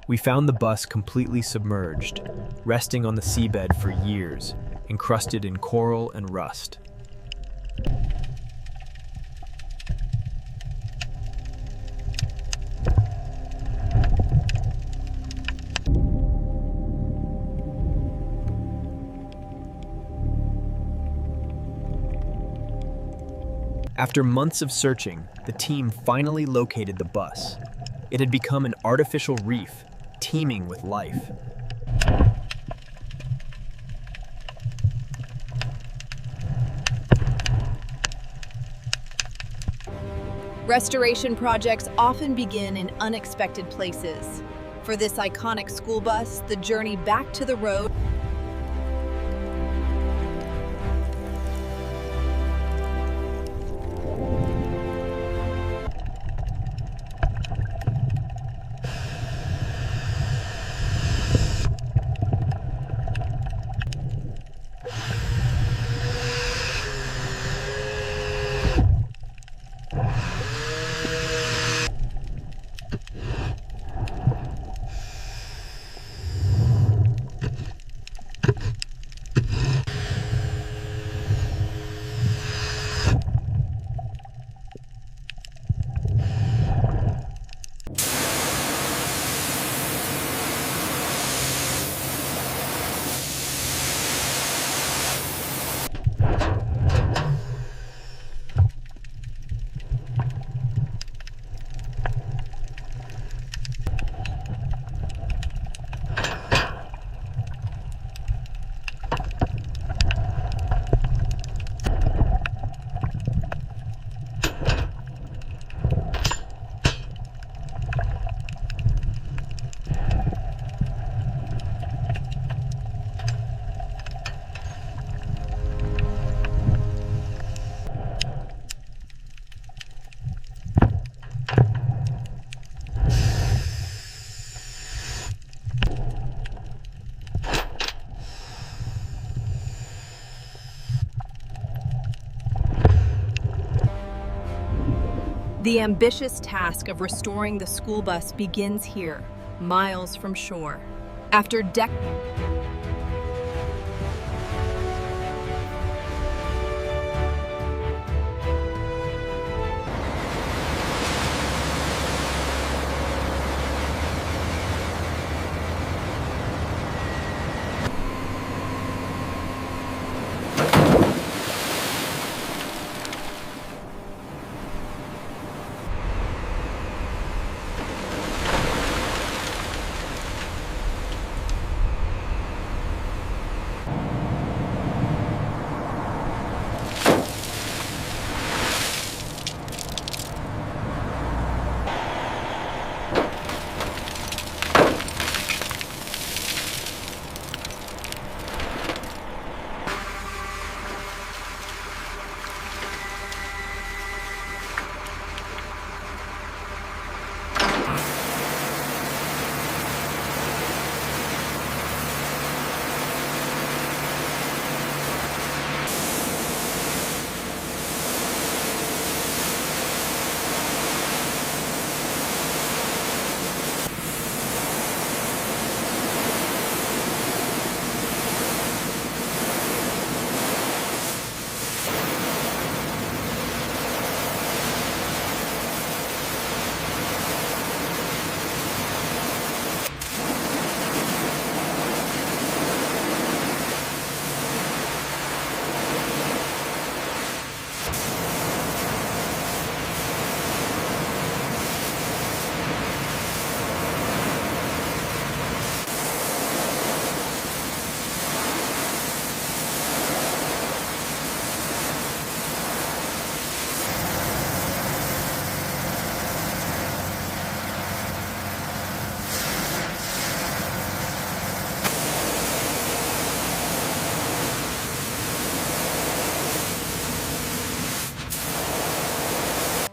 We found the bus completely submerged, resting on the seabed for years, encrusted in coral and rust. After months of searching, the team finally located the bus. It had become an artificial reef, teeming with life. Restoration projects often begin in unexpected places. For this iconic school bus, the journey back to the road The ambitious task of restoring the school bus begins here, miles from shore. After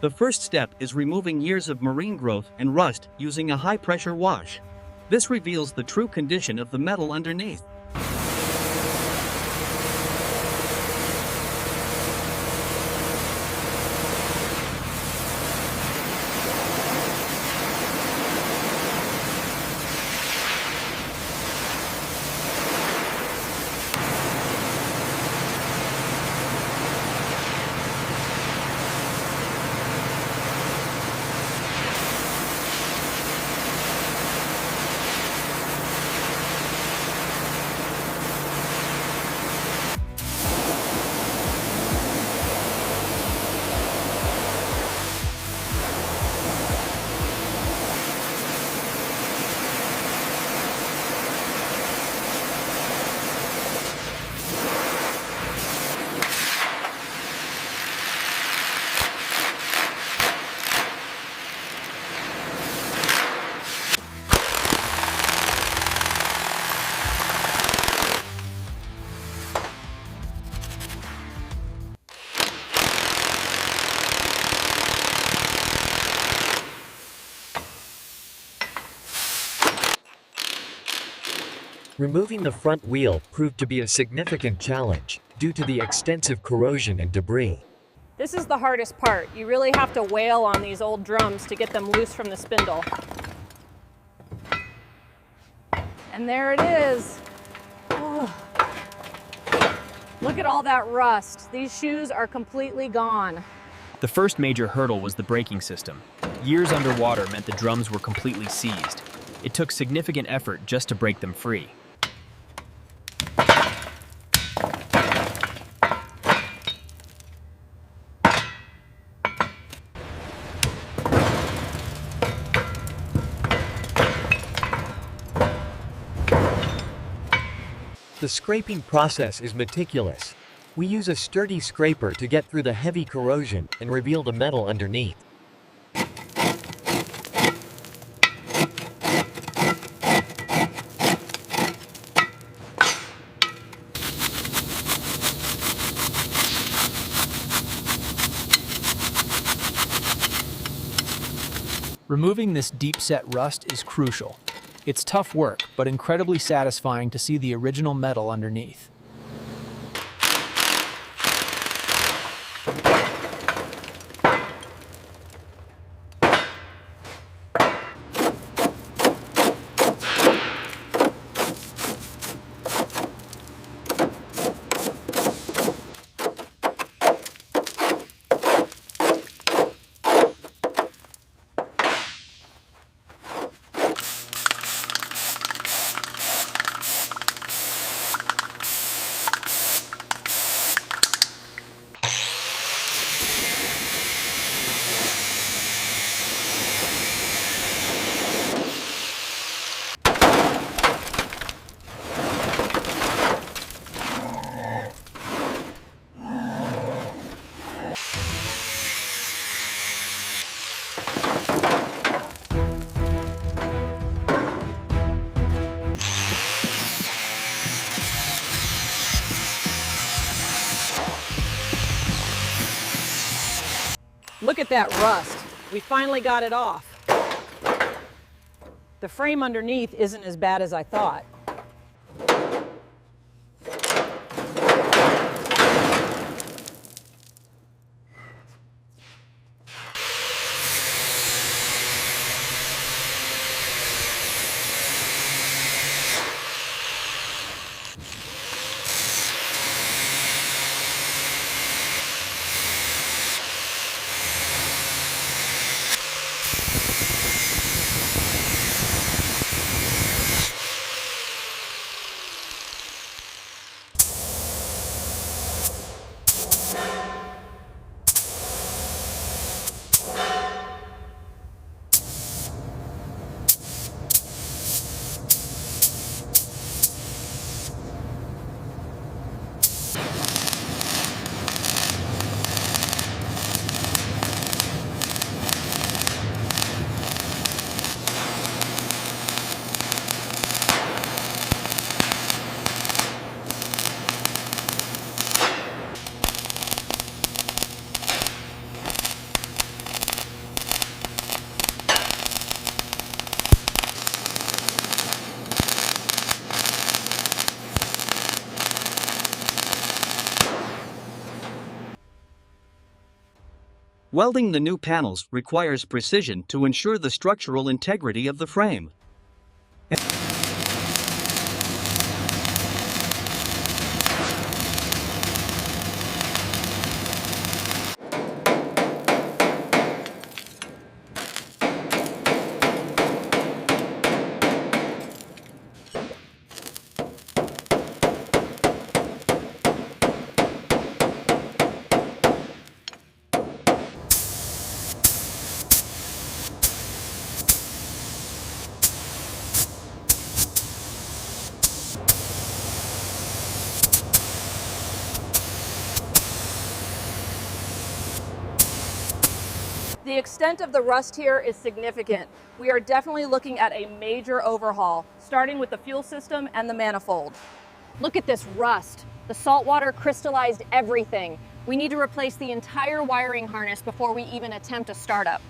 The first step is removing years of marine growth and rust using a high-pressure wash. This reveals the true condition of the metal underneath. Removing the front wheel proved to be a significant challenge due to the extensive corrosion and debris. This is the hardest part. You really have to wail on these old drums to get them loose from the spindle. And there it is. Oh. Look at all that rust. These shoes are completely gone. The first major hurdle was the braking system. Years underwater meant the drums were completely seized. It took significant effort just to break them free. The scraping process is meticulous. We use a sturdy scraper to get through the heavy corrosion and reveal the metal underneath. Removing this deep-set rust is crucial. It's tough work, but incredibly satisfying to see the original metal underneath. Look at that rust. We finally got it off. The frame underneath isn't as bad as I thought. Welding the new panels requires precision to ensure the structural integrity of the frame. The extent of the rust here is significant. We are definitely looking at a major overhaul, starting with the fuel system and the manifold. Look at this rust. The salt water crystallized everything. We need to replace the entire wiring harness before we even attempt a startup.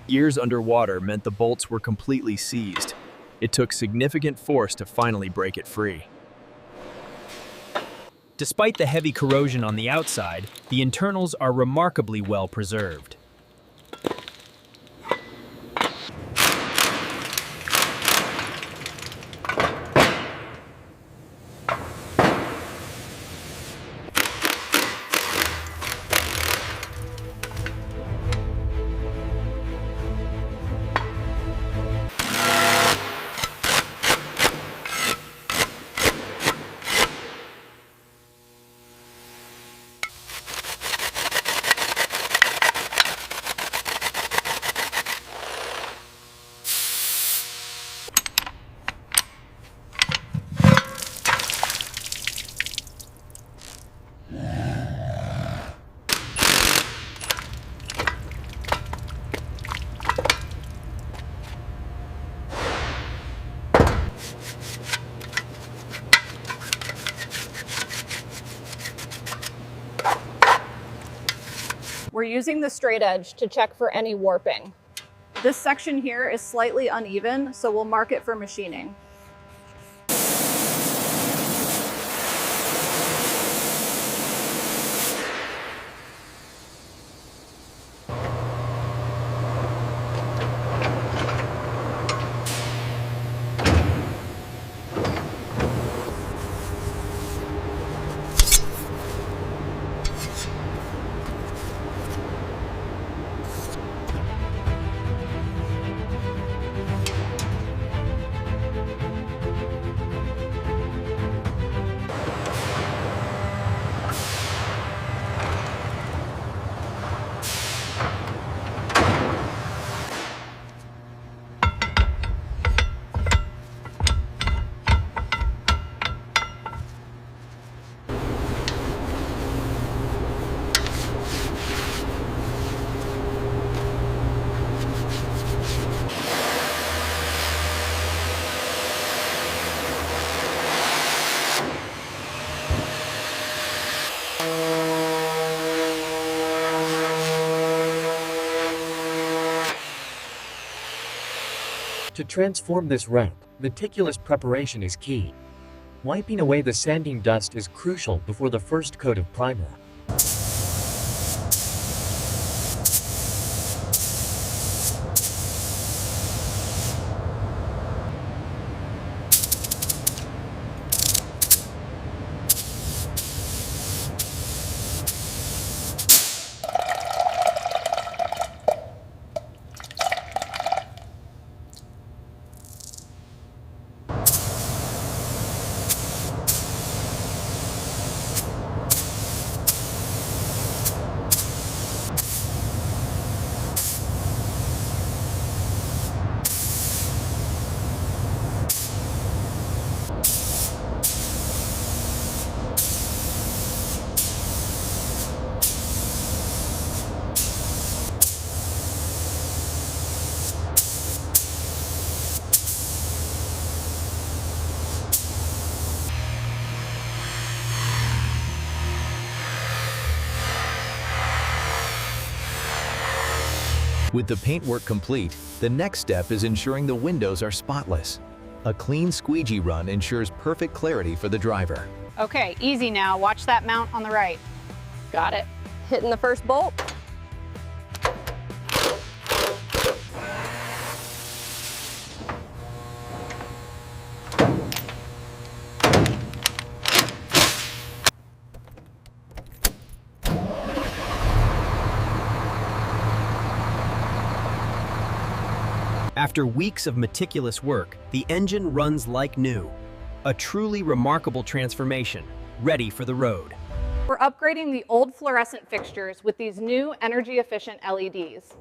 Years underwater meant the bolts were completely seized. It took significant force to finally break it free. Despite the heavy corrosion on the outside, the internals are remarkably well preserved. We're using the straight edge to check for any warping. This section here is slightly uneven, so we'll mark it for machining. To transform this ramp, meticulous preparation is key. Wiping away the sanding dust is crucial before the first coat of primer. With the paintwork complete, the next step is ensuring the windows are spotless. A clean squeegee run ensures perfect clarity for the driver. Okay, easy now. Watch that mount on the right. Got it. Hitting the first bolt. After weeks of meticulous work, the engine runs like new. A truly remarkable transformation, ready for the road. We're upgrading the old fluorescent fixtures with these new energy-efficient LEDs.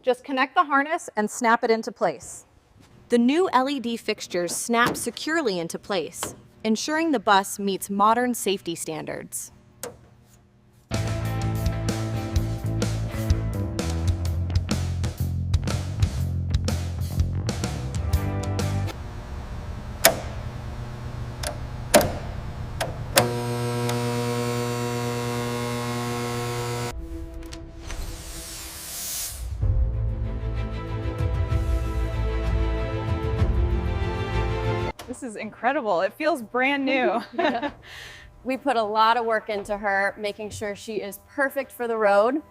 Just connect the harness and snap it into place. The new LED fixtures snap securely into place, ensuring the bus meets modern safety standards. This is incredible. It feels brand new. We put a lot of work into her, making sure she is perfect for the road.